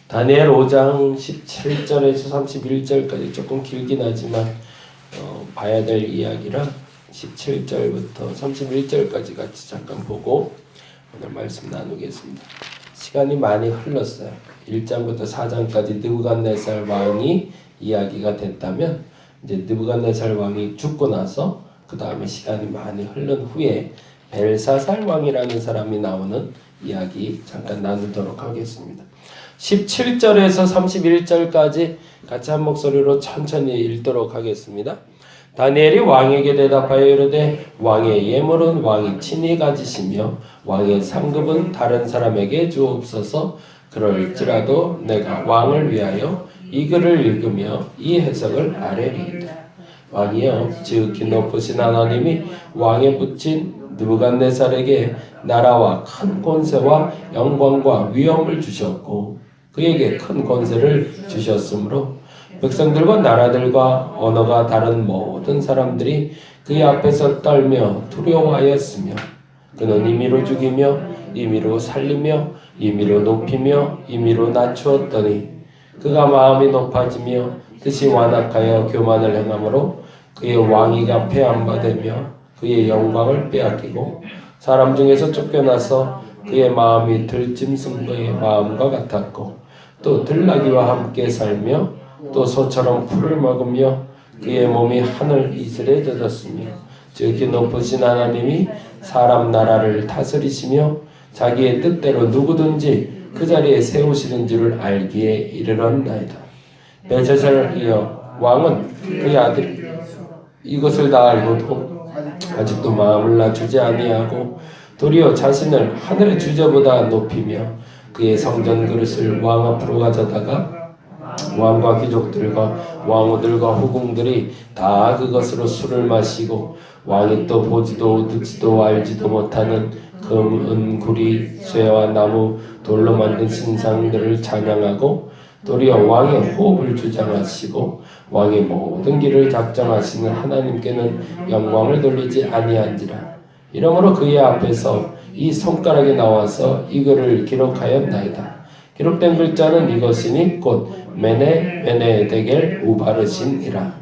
다니엘 5장 17절에서 31절까지 조금 길긴 하지만 봐야 될 이야기라 17절부터 31절까지 같이 잠깐 보고 오늘 말씀 나누겠습니다. 시간이 많이 흘렀어요. 1장부터 4장까지 느부갓네살 왕이 이야기가 됐다면 이제 느부갓네살 왕이 죽고 나서 그 다음에 시간이 많이 흐른 후에 벨사살 왕이라는 사람이 나오는 이야기 잠깐 나누도록 하겠습니다. 17절에서 31절까지 같이 한 목소리로 천천히 읽도록 하겠습니다. 다니엘이 왕에게 대답하여 이르되 왕의 예물은 왕이 친히 가지시며 왕의 상급은 다른 사람에게 주옵소서. 그럴지라도 내가 왕을 위하여 이 글을 읽으며 이 해석을 아뢰리이다. 왕이여 지극히 높으신 하나님이 왕에 붙인 느부갓네살에게 나라와 큰 권세와 영광과 위엄을 주셨고 그에게 큰 권세를 주셨으므로 백성들과 나라들과 언어가 다른 모든 사람들이 그의 앞에서 떨며 두려워하였으며 그는 임의로 죽이며 임의로 살리며 임의로 높이며 임의로 낮추었더니 그가 마음이 높아지며 뜻이 완악하여 교만을 행함으로 그의 왕위가 폐함받으며 그의 영광을 빼앗기고 사람 중에서 쫓겨나서 그의 마음이 들짐승의 마음과 같았고 또 들나귀와 함께 살며 또 소처럼 풀을 먹으며 그의 몸이 하늘 이슬에 젖었으며 지극히 높으신 하나님이 사람 나라를 다스리시며 자기의 뜻대로 누구든지 그 자리에 세우시는 줄을 알기에 이르렀나이다. 벨사살이여 왕은 그의 아들이 이것을 다 알고도 아직도 마음을 낮추지 아니하고 도리어 자신을 하늘의 주제보다 높이며 그의 성전 그릇을 왕 앞으로 가져다가 왕과 귀족들과 왕후들과 후궁들이 다 그것으로 술을 마시고 왕이 또 보지도 듣지도 알지도 못하는 금, 은, 구리, 쇠와 나무, 돌로 만든 신상들을 찬양하고 도리어 왕의 호흡을 주장하시고 왕의 모든 길을 작정하시는 하나님께는 영광을 돌리지 아니한지라. 이러므로 그의 앞에서 이 손가락이 나와서 이 글을 기록하였나이다. 기록된 글자는 이것이니 곧 메네 데겔 우바르신이라.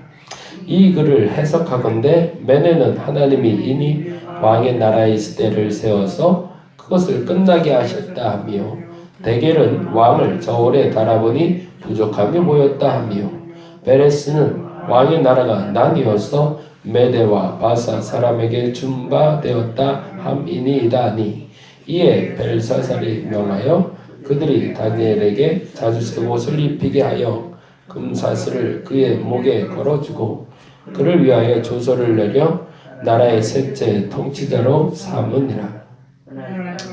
이 글을 해석하건대 메네는 하나님이 이니 왕의 나라의 시대를 세워서 그것을 끝나게 하셨다 하며 데겔은 왕을 저울에 달아보니 부족함이 보였다 하며 베레스는 왕의 나라가 나뉘어서 메대와 바사 사람에게 준 바 되었다 함이니이다 하니 이에 벨사살이 명하여 그들이 다니엘에게 자주색 옷을 입히게 하여 금사슬을 그의 목에 걸어주고 그를 위하여 조서를 내려 나라의 셋째 통치자로 삼으니라.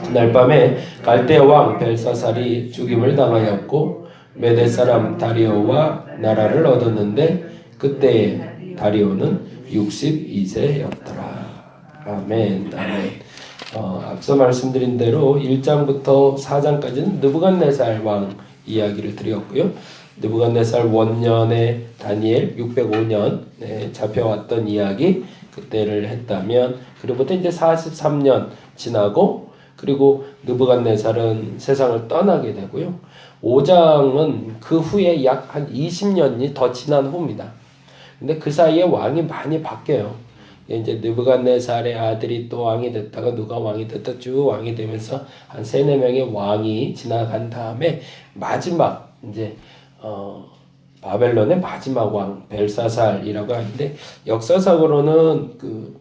그날 밤에 갈대아 왕 벨사살이 죽임을 당하였고 메대 사람 다리오와 나라를 얻었는데 그때에 다리오는 62세였더라. 아멘. 아멘. 앞서 말씀드린 대로 1장부터 4장까지는 느부갓네살 왕 이야기를 드렸고요. 느부갓네살 원년에 다니엘 605년 잡혀왔던 이야기 그때를 했다면 그로부터 이제 43년 지나고 그리고 느부갓네살은 세상을 떠나게 되고요. 5장은 그 후에 약 한 20년이 더 지난 후입니다. 근데 그 사이에 왕이 많이 바뀌어요. 이제 느부갓네살의 아들이 또 왕이 됐다가 누가 왕이 됐다 쭉 왕이 되면서 한 3-4명의 왕이 지나간 다음에 마지막 이제 바벨론의 마지막 왕 벨사살이라고 하는데 역사상으로는 그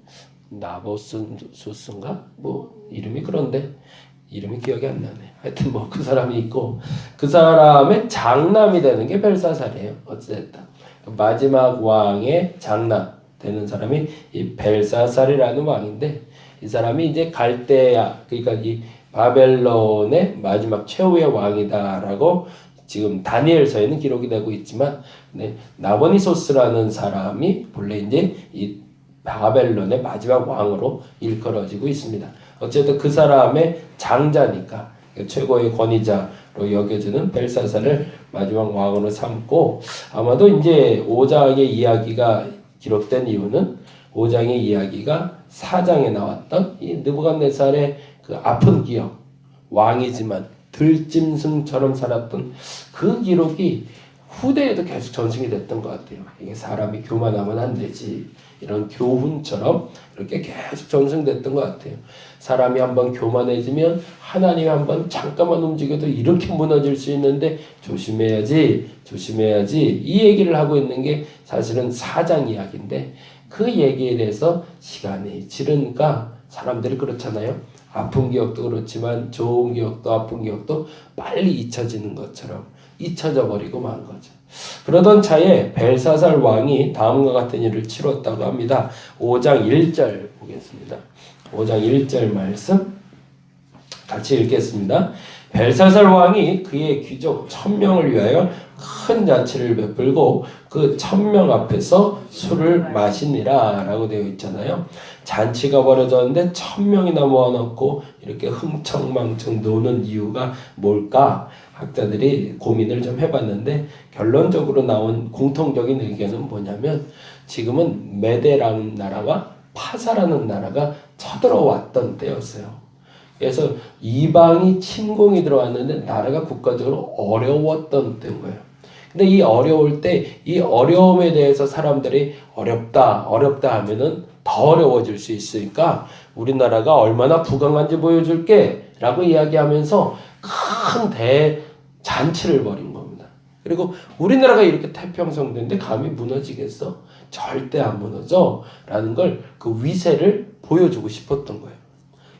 나보수스인가 뭐 이름이 그런데 이름이 기억이 안 나네. 하여튼 뭐 그 사람이 있고 그 사람의 장남이 되는 게 벨사살이에요. 어찌됐든 마지막 왕의 장남 되는 사람이 이 벨사살이라는 왕인데 이 사람이 이제 갈대아 그러니까 이 바벨론의 마지막 최후의 왕이다라고 지금 다니엘서에는 기록이 되고 있지만 나보니소스라는 사람이 본래 이제 이 바벨론의 마지막 왕으로 일컬어지고 있습니다. 어쨌든 그 사람의 장자니까 최고의 권위자로 여겨지는 벨사살을 마지막 왕으로 삼고 아마도 이제 5장의 이야기가 기록된 이유는 5장의 이야기가 4장에 나왔던 이 느부갓네살의 그 아픈 기억 왕이지만 들짐승처럼 살았던 그 기록이 후대에도 계속 전승이 됐던 것 같아요. 이게 사람이 교만하면 안 되지. 이런 교훈처럼 이렇게 계속 전승됐던 것 같아요. 사람이 한번 교만해지면 하나님이 한번 잠깐만 움직여도 이렇게 무너질 수 있는데 조심해야지, 조심해야지. 이 얘기를 하고 있는 게 사실은 4장 이야기인데 그 얘기에 대해서 시간이 지르니까 사람들이 그렇잖아요. 아픈 기억도 그렇지만 좋은 기억도 아픈 기억도 빨리 잊혀지는 것처럼 잊혀져 버리고 만 거죠. 그러던 차에 벨사살 왕이 다음과 같은 일을 치렀다고 합니다. 5장 1절 보겠습니다. 5장 1절 말씀 같이 읽겠습니다. 벨사살 왕이 그의 귀족 1000명을 위하여 큰 잔치를 베풀고 그 1000명 앞에서 술을 마시니라 라고 되어 있잖아요. 잔치가 벌어졌는데 1000명이나 모아놓고 이렇게 흥청망청 노는 이유가 뭘까? 학자들이 고민을 좀 해봤는데 결론적으로 나온 공통적인 의견은 뭐냐면 지금은 메데라는 나라와 파사라는 나라가 쳐들어왔던 때였어요. 그래서 이방이 침공이 들어왔는데 나라가 국가적으로 어려웠던 때인 거예요. 근데 이 어려울 때 이 어려움에 대해서 사람들이 어렵다 하면은 더 어려워질 수 있으니까 우리나라가 얼마나 부강한지 보여줄게 라고 이야기하면서 큰 대잔치를 벌인 겁니다. 그리고 우리나라가 이렇게 태평성대인데 감히 무너지겠어? 절대 안 무너져 라는 걸 그 위세를 보여주고 싶었던 거예요.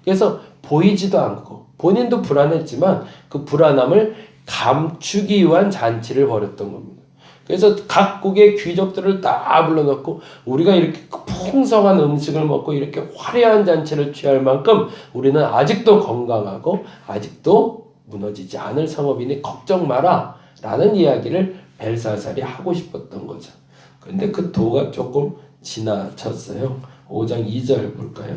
그래서 보이지도 않고 본인도 불안했지만 그 불안함을 감추기 위한 잔치를 벌였던 겁니다. 그래서 각국의 귀족들을 다 불러놓고 우리가 이렇게 풍성한 음식을 먹고 이렇게 화려한 잔치를 취할 만큼 우리는 아직도 건강하고 아직도 무너지지 않을 성읍이니 걱정 마라 라는 이야기를 벨사살이 하고 싶었던 거죠. 그런데 그 도가 조금 지나쳤어요. 5장 2절 볼까요?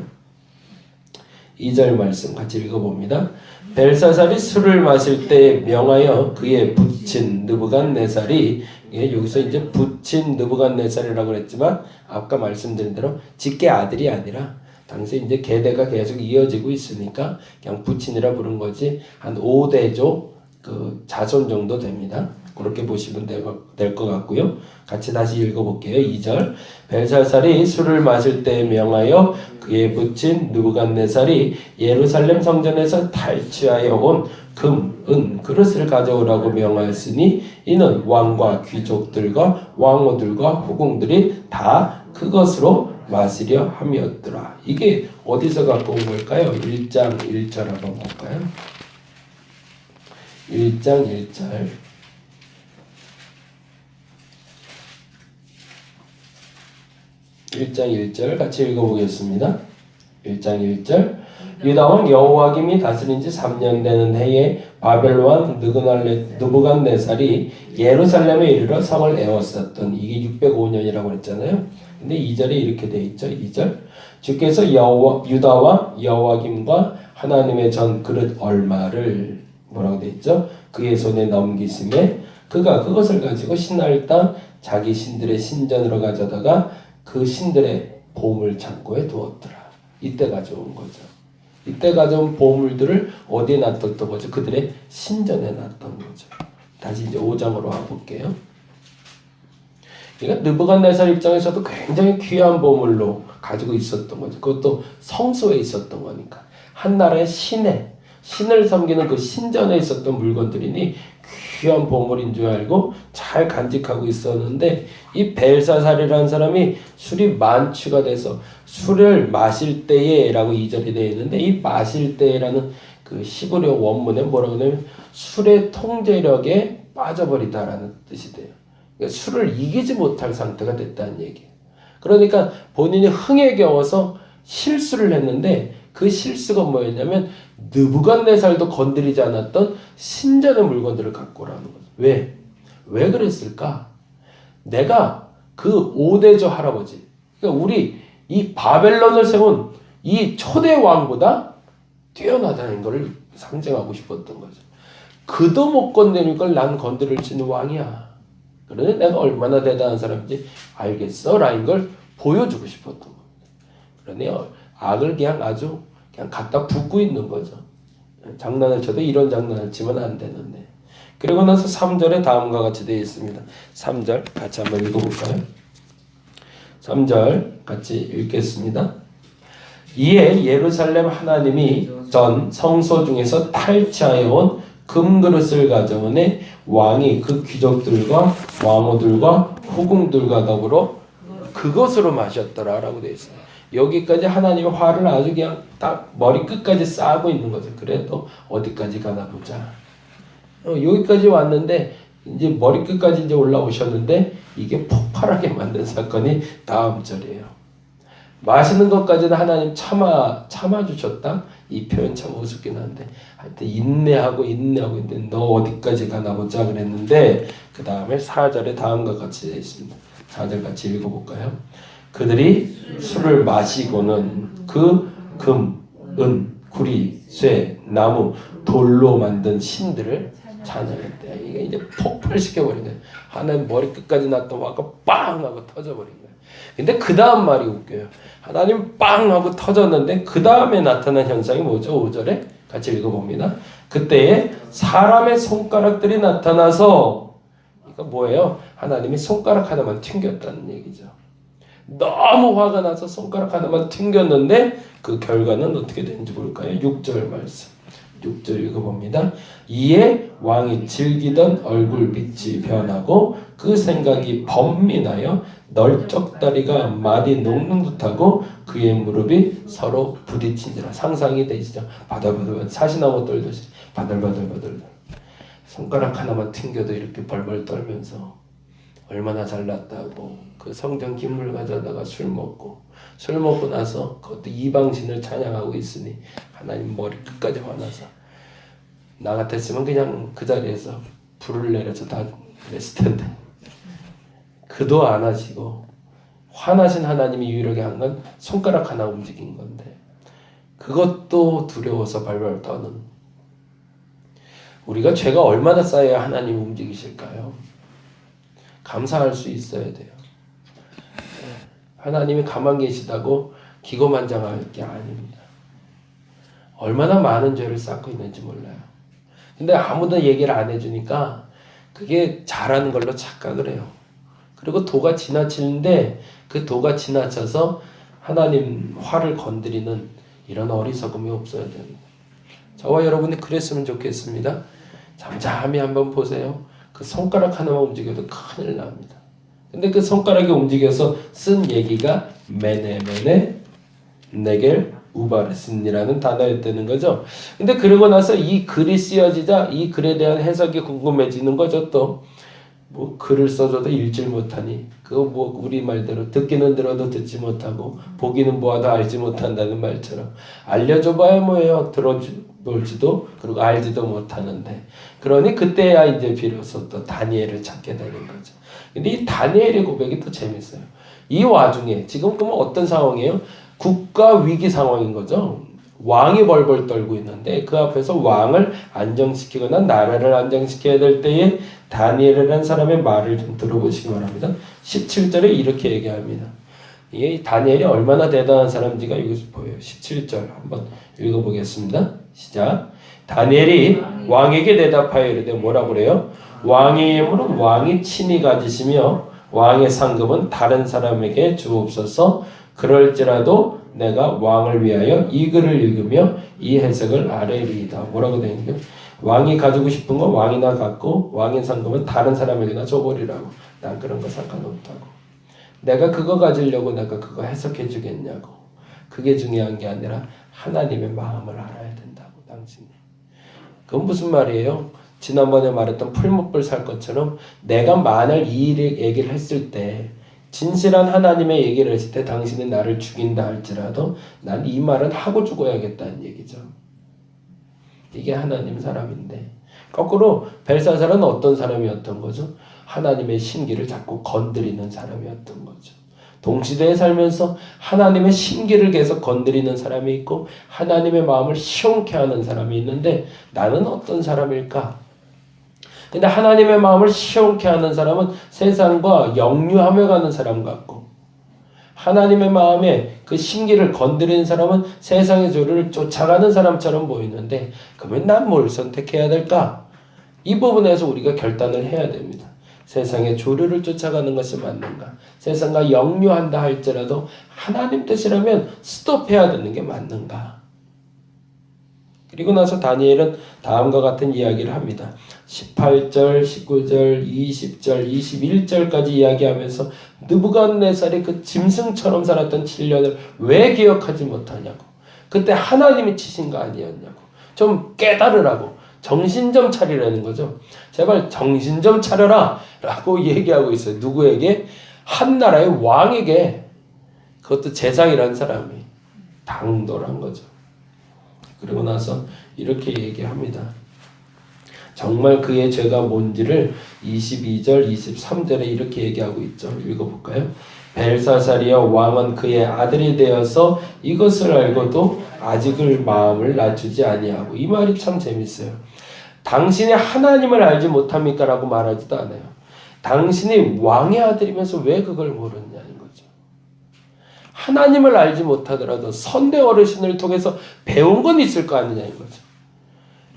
2절 말씀 같이 읽어봅니다. 벨사살이 술을 마실 때 명하여 그의 부친 느부갓네살이 여기서 이제 부친 느부갓네살이라고 그랬지만 아까 말씀드린 대로 직계 아들이 아니라 당시 이제 계대가 계속 이어지고 있으니까 그냥 부친이라 부른 거지 한 5대조 그 자손 정도 됩니다. 그렇게 보시면 될 것 같고요. 같이 다시 읽어볼게요. 2절 벨사살이 술을 마실 때 명하여 그의 부친 느부갓네살이 예루살렘 성전에서 탈취하여 온 금, 은, 그릇을 가져오라고 명하였으니 이는 왕과 귀족들과 왕호들과 후궁들이 다 그것으로 마시려 함이었더라. 이게 어디서 갖고 온 걸까요? 1장 1절 한번 볼까요? 1장 1절 1장 1절 같이 읽어보겠습니다. 1장 1절 유다왕 여호와김이 다스린 지 3년 되는 해에 바벨론 느부갓네살이 예루살렘에 이르러 성을 에웠었던 이게 605년이라고 그랬잖아요. 근데 2절에 이렇게 돼 있죠. 2절 주께서 유다와 여호와김과 하나님의 전 그릇 얼마를 뭐라고 돼 있죠? 그의 손에 넘기심에 그가 그것을 가지고 신할 땅 자기 신들의 신전으로 가져다가 그 신들의 보물 창고에 두었더라. 이때 가져온 거죠. 이때 가져온 보물들을 어디에 놔뒀던 거죠? 그들의 신전에 놨던 거죠. 다시 이제 5장으로 와볼게요. 그러니까 느부갓네살 입장에서도 굉장히 귀한 보물로 가지고 있었던 거죠. 그것도 성소에 있었던 거니까. 한 나라의 신을 섬기는 그 신전에 있었던 물건들이니 귀한 보물인 줄 알고 잘 간직하고 있었는데 이 벨사살이라는 사람이 술이 만취가 돼서 술을 마실 때에 라고 2절이 되어 있는데 이 마실 때라는 그 시브리어 원문에 뭐라고 하냐면 술의 통제력에 빠져버리다라는 뜻이 돼요. 그러니까 술을 이기지 못할 상태가 됐다는 얘기예요. 그러니까 본인이 흥에 겨워서 실수를 했는데 그 실수가 뭐였냐면 느부갓네살도 건드리지 않았던 신전의 물건들을 갖고 오라는 거죠. 왜? 왜 그랬을까? 내가 그 5대조 할아버지, 그러니까 우리 이 바벨론을 세운 이 초대 왕보다 뛰어나다는 것을 상징하고 싶었던 거죠. 그도 못 건드릴 걸 난 건드릴 수 있는 왕이야. 그러니 내가 얼마나 대단한 사람인지 알겠어? 라는 걸 보여주고 싶었던 겁니다. 그러니 악을 그냥 아주 그냥 갖다 붓고 있는 거죠. 장난을 쳐도 이런 장난을 치면 안 되는데. 그리고 나서 3절에 다음과 같이 되어 있습니다. 3절 같이 한번 읽어볼까요? 3절 같이 읽겠습니다. 이에 예루살렘 하나님이 전 성소 중에서 탈취하여 온 금그릇을 가져오니 왕이 그 귀족들과 왕호들과 후궁들과 더불어 그것으로 마셨더라 라고 되어 있어요. 여기까지 하나님의 화를 아주 그냥 딱 머리 끝까지 쌓고 있는 거죠. 그래도 어디까지 가나 보자. 여기까지 왔는데 이제 머리 끝까지 이제 올라오셨는데 이게 폭발하게 만든 사건이 다음 절이에요. 마시는 것까지는 하나님 참아주셨다. 이 표현 참 우습긴 한데 하여튼 인내하고 있는데 너 어디까지 가나 보자 그랬는데 그 다음에 4절에 다음과 같이 되어 있습니다. 4절 같이 읽어볼까요? 그들이 술을 마시고는 그 금, 은, 구리, 쇠, 나무, 돌로 만든 신들을 찬양했대. 이게 이제 폭발시켜버린 거예요. 하나님 머리 끝까지 났던 화가 빵 하고 터져버린 거예요. 근데 그 다음 말이 웃겨요. 하나님 빵 하고 터졌는데 그 다음에 나타난 현상이 뭐죠? 5절에 같이 읽어봅니다. 그때에 사람의 손가락들이 나타나서 이거 뭐예요? 하나님이 손가락 하나만 튕겼다는 얘기죠. 너무 화가 나서 손가락 하나만 튕겼는데 그 결과는 어떻게 되는지 볼까요? 6절 말씀. 6절 읽어봅니다. 이에 왕이 즐기던 얼굴빛이 변하고 그 생각이 번민하여 널쩍다리가 말이 녹는 듯하고 그의 무릎이 서로 부딪힌지라. 상상이 되시죠? 바들바들 사시나무 떨듯이 바들바들 손가락 하나만 튕겨도 이렇게 벌벌 떨면서 얼마나 잘났다고 그 성전 기물 가져다가 술 먹고 나서 그것도 이방신을 찬양하고 있으니 하나님 머리 끝까지 화나서 나 같았으면 그냥 그 자리에서 불을 내려서 다 그랬을 텐데 그도 안 하시고 화나신 하나님이 유일하게 한 건 손가락 하나 움직인 건데 그것도 두려워서 발발 떠는 우리가 죄가 얼마나 쌓여야 하나님 움직이실까요? 감사할 수 있어야 돼요. 하나님이 가만 계시다고 기고만장할 게 아닙니다. 얼마나 많은 죄를 쌓고 있는지 몰라요. 근데 아무도 얘기를 안 해주니까 그게 잘하는 걸로 착각을 해요. 그리고 도가 지나치는데 그 도가 지나쳐서 하나님 화를 건드리는 이런 어리석음이 없어야 됩니다. 저와 여러분이 그랬으면 좋겠습니다. 잠잠히 한번 보세요. 그 손가락 하나만 움직여도 큰일 납니다. 근데 그 손가락이 움직여서 쓴 얘기가 메네메네 네겔 우바르슨이라는 단어였다는 거죠. 근데 그러고 나서 이 글이 쓰여지자 이 글에 대한 해석이 궁금해지는 거죠. 또 뭐 글을 써줘도 읽질 못하니 그거 뭐 우리 말대로 듣기는 들어도 듣지 못하고 보기는 보아도 알지 못한다는 말처럼 알려줘봐야 뭐예요. 들어볼지도 그리고 알지도 못하는데 그러니 그때야 이제 비로소 또 다니엘을 찾게 되는 거죠. 근데 이 다니엘의 고백이 또 재밌어요. 이 와중에 지금 그러면 어떤 상황이에요? 국가 위기 상황인 거죠. 왕이 벌벌 떨고 있는데 그 앞에서 왕을 안정시키거나 나라를 안정시켜야 될 때에 다니엘이라는 사람의 말을 좀 들어보시기 바랍니다. 17절에 이렇게 얘기합니다. 이 다니엘이 얼마나 대단한 사람인지가 여기서 보여요. 17절 한번 읽어보겠습니다. 시작. 다니엘이 왕에게 대답하여 이르되 뭐라고 그래요? 왕의 예물은 왕이 친히 가지시며 왕의 상급은 다른 사람에게 주옵소서. 그럴지라도 내가 왕을 위하여 이 글을 읽으며 이 해석을 아뢰리이다. 뭐라고 되어 있는 거예요? 왕이 가지고 싶은 건 왕이나 갖고 왕의 상급은 다른 사람에게나 줘버리라고. 난 그런 거 상관없다고. 내가 그거 가지려고 내가 그거 해석해 주겠냐고. 그게 중요한 게 아니라 하나님의 마음을 알아야 된다고. 당신이. 그건 무슨 말이에요? 지난번에 말했던 풀목불 살 것처럼 내가 만약 이 얘기를 했을 때 진실한 하나님의 얘기를 했을 때 당신이 나를 죽인다 할지라도 난 이 말은 하고 죽어야겠다는 얘기죠. 이게 하나님 사람인데 거꾸로 벨사살은 어떤 사람이었던 거죠? 하나님의 심기를 자꾸 건드리는 사람이었던 거죠. 동시대에 살면서 하나님의 심기를 계속 건드리는 사람이 있고 하나님의 마음을 시원케 하는 사람이 있는데 나는 어떤 사람일까? 근데 하나님의 마음을 시원케 하는 사람은 세상과 역류하며 가는 사람 같고 하나님의 마음에 그 심기를 건드리는 사람은 세상의 조류를 쫓아가는 사람처럼 보이는데 그러면 난 뭘 선택해야 될까? 이 부분에서 우리가 결단을 해야 됩니다. 세상의 조류를 쫓아가는 것이 맞는가? 세상과 역류한다 할지라도 하나님 뜻이라면 스톱해야 되는 게 맞는가? 그리고 나서 다니엘은 다음과 같은 이야기를 합니다. 18절, 19절, 20절, 21절까지 이야기하면서 느부갓네살이 그 짐승처럼 살았던 7년을 왜 기억하지 못하냐고. 그때 하나님이 치신 거 아니었냐고. 좀 깨달으라고. 정신 좀 차리라는 거죠. 제발 정신 좀 차려라 라고 얘기하고 있어요. 누구에게? 한 나라의 왕에게. 그것도 제사이라는 사람이 당돌한 거죠. 그리고 나서 이렇게 얘기합니다. 정말 그의 죄가 뭔지를 22절, 23절에 이렇게 얘기하고 있죠. 읽어볼까요? 벨사살이여 왕은 그의 아들이 되어서 이것을 알고도 아직을 마음을 낮추지 아니하고. 이 말이 참 재밌어요. 당신이 하나님을 알지 못합니까? 라고 말하지도 않아요. 당신이 왕의 아들이면서 왜 그걸 모르느냐는 거죠. 하나님을 알지 못하더라도 선대 어르신을 통해서 배운 건 있을 거 아니냐는 거죠.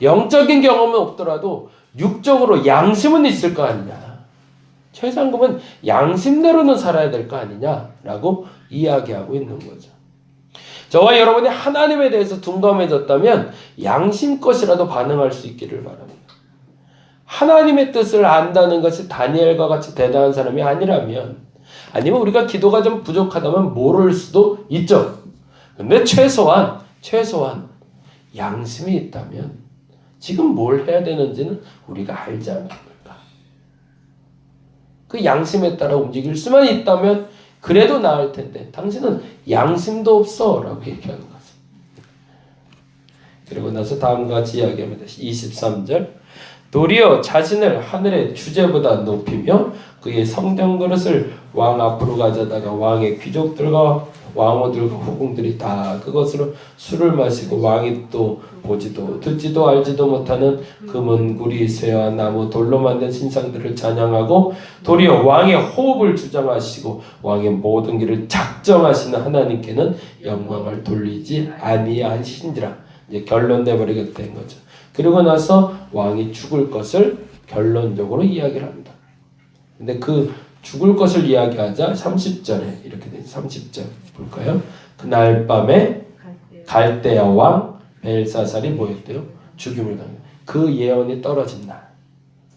영적인 경험은 없더라도 육적으로 양심은 있을 거 아니냐. 최상급은 양심대로는 살아야 될 거 아니냐라고 이야기하고 있는 거죠. 저와 여러분이 하나님에 대해서 둔감해졌다면 양심껏이라도 반응할 수 있기를 바랍니다. 하나님의 뜻을 안다는 것이 다니엘과 같이 대단한 사람이 아니라면, 아니면 우리가 기도가 좀 부족하다면 모를 수도 있죠. 근데 최소한 양심이 있다면 지금 뭘 해야 되는지는 우리가 알지 않겠는가. 그 양심에 따라 움직일 수만 있다면 그래도 나을 텐데 당신은 양심도 없어 라고 얘기하는 거죠. 그리고 나서 다음과 같이 이야기합니다. 23절 도리어 자신을 하늘의 주제보다 높이며 그의 성전 그릇을 왕 앞으로 가져다가 왕의 귀족들과 왕호들과 후궁들이 다 그것으로 술을 마시고 왕이 또 보지도 듣지도 알지도 못하는 금은 구리 쇠와 나무 돌로 만든 신상들을 찬양하고 도리어 왕의 호흡을 주장하시고 왕의 모든 길을 작정하시는 하나님께는 영광을 돌리지 아니하신지라. 이제 결론 내버리게 된 거죠. 그리고 나서 왕이 죽을 것을 결론적으로 이야기를 합니다. 근데 그 죽을 것을 이야기하자 30절에 이렇게 돼. 30절 볼까요? 그날 밤에 갈대아 왕 벨사살이 뭐였대요? 죽임을 당해. 그 예언이 떨어진 날.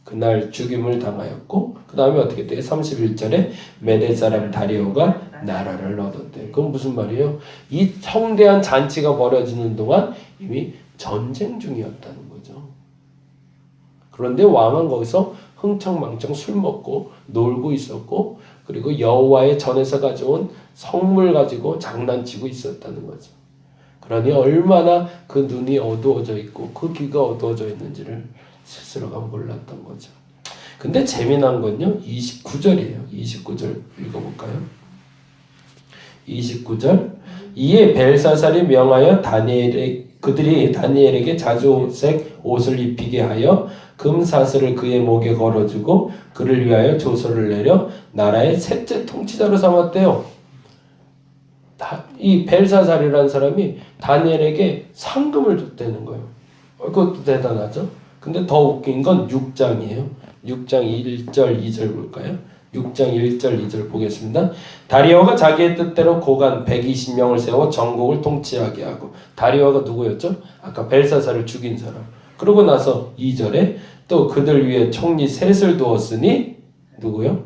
그날 죽임을 당하였고 그 다음에 어떻게 돼요? 31절에 메대 사람 다리오가 나라를 얻었대요. 그건 무슨 말이에요? 이 성대한 잔치가 벌어지는 동안 이미 전쟁 중이었다는 거죠. 그런데 왕은 거기서 흥청망청 술 먹고 놀고 있었고 그리고 여호와의 전에서 가져온 성물 가지고 장난치고 있었다는 거죠. 그러니 얼마나 그 눈이 어두워져 있고 그 귀가 어두워져 있는지를 스스로가 몰랐던 거죠. 근데 재미난 건요. 29절이에요. 29절 읽어볼까요? 29절 이에 벨사살이 명하여 그들이 다니엘에게 자주색 옷을 입히게 하여 금사슬을 그의 목에 걸어주고 그를 위하여 조서를 내려 나라의 셋째 통치자로 삼았대요. 이 벨사살이라는 사람이 다니엘에게 상금을 줬다는 거예요. 그것도 대단하죠. 근데 더 웃긴 건 6장이에요. 6장 1절 2절 볼까요? 6장 1절 2절 보겠습니다. 다리오가 자기의 뜻대로 고관 120명을 세워 전국을 통치하게 하고. 다리오가 누구였죠? 아까 벨사살을 죽인 사람. 그러고 나서 2절에 또 그들 위에 총리 셋을 두었으니 누구요?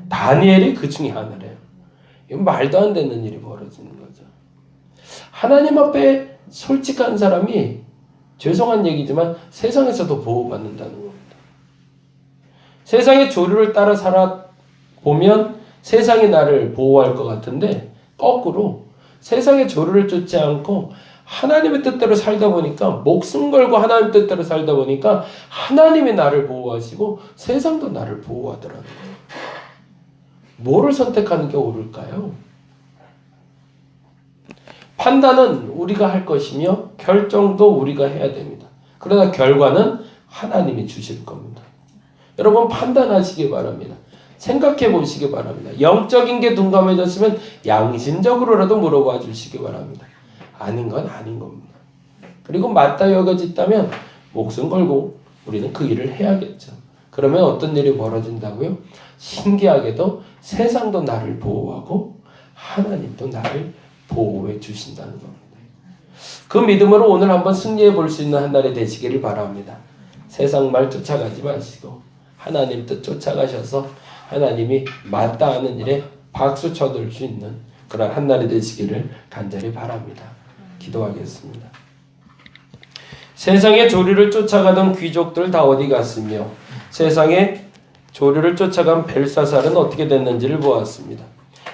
다니엘이 그 중에 하나래요. 이건 말도 안 되는 일이 벌어지는 거죠. 하나님 앞에 솔직한 사람이 죄송한 얘기지만 세상에서도 보호받는다는 겁니다. 세상의 조류를 따라 살아보면 세상이 나를 보호할 것 같은데 거꾸로 세상의 조류를 쫓지 않고 하나님의 뜻대로 살다 보니까 목숨 걸고 하나님 뜻대로 살다 보니까 하나님이 나를 보호하시고 세상도 나를 보호하더라고요. 뭐를 선택하는 게 옳을까요? 판단은 우리가 할 것이며 결정도 우리가 해야 됩니다. 그러나 결과는 하나님이 주실 겁니다. 여러분 판단하시기 바랍니다. 생각해 보시기 바랍니다. 영적인 게 둔감해졌으면 양심적으로라도 물어봐 주시기 바랍니다. 아닌 건 아닌 겁니다. 그리고 맞다 여겨졌다면 목숨 걸고 우리는 그 일을 해야겠죠. 그러면 어떤 일이 벌어진다고요? 신기하게도 세상도 나를 보호하고 하나님도 나를 보호해 주신다는 겁니다. 그 믿음으로 오늘 한번 승리해 볼 수 있는 한 날이 되시기를 바랍니다. 세상 말 쫓아가지 마시고 하나님 뜻 쫓아가셔서 하나님이 맞다 하는 일에 박수 쳐줄 수 있는 그런 한 날이 되시기를 간절히 바랍니다. 기도하겠습니다. 세상의 조류를 쫓아가던 귀족들 다 어디 갔으며 세상의 조류를 쫓아간 벨사살은 어떻게 됐는지를 보았습니다.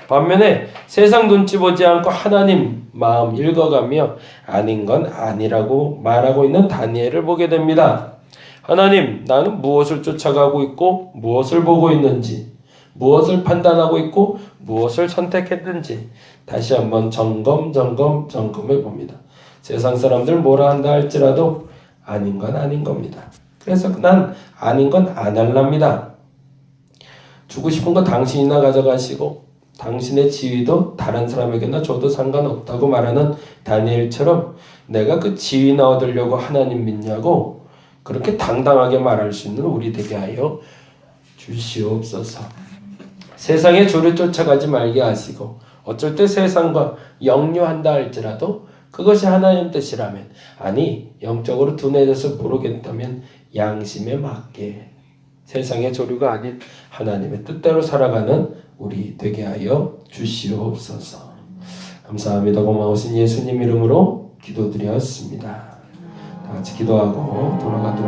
반면에 세상 눈치 보지 않고 하나님 마음 읽어가며 아닌 건 아니라고 말하고 있는 다니엘을 보게 됩니다. 하나님, 나는 무엇을 쫓아가고 있고 무엇을 보고 있는지, 무엇을 판단하고 있고 무엇을 선택했는지 다시 한번 점검해 봅니다. 세상 사람들 뭐라 한다 할지라도 아닌 건 아닌 겁니다. 그래서 난 아닌 건 안 할랍니다. 주고 싶은 거 당신이나 가져가시고 당신의 지위도 다른 사람에게나 줘도 상관없다고 말하는 다니엘처럼 내가 그 지위나 얻으려고 하나님 믿냐고 그렇게 당당하게 말할 수 있는 우리 되게 하여 주시옵소서. 세상의 조를 쫓아가지 말게 하시고 어쩔 때 세상과 역류한다 할지라도 그것이 하나님 뜻이라면 아니 영적으로 둔해져서 모르겠다면 양심에 맞게 세상의 조류가 아닌 하나님의 뜻대로 살아가는 우리 되게 하여 주시옵소서. 감사합니다. 고마우신 예수님 이름으로 기도드렸습니다. 다 같이 기도하고 돌아가도록